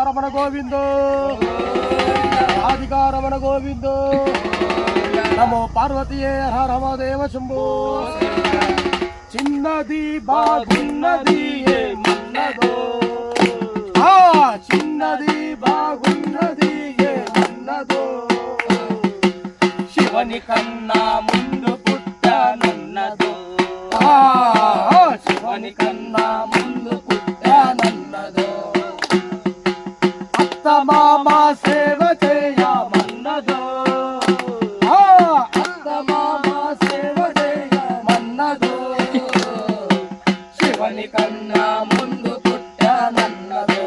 రమణ గోవిందో రాధికా రమణ గోవిందో నమో పార్వతీయే హర దేవ శంభో చిన్నది బాగున్నది ఏమన్నదో చిన్నది బాగున్నది ఏమన్నదో శివని కన్నా ముందు పుట్టానన్నదో శివని కన్నా ముందు పుట్టానన్నదో అత్త మామ సేవ చేయమన్నదో అత్త మామ సేవ చేయమన్నదో శివని కన్నా ముందు పుట్టానన్నదో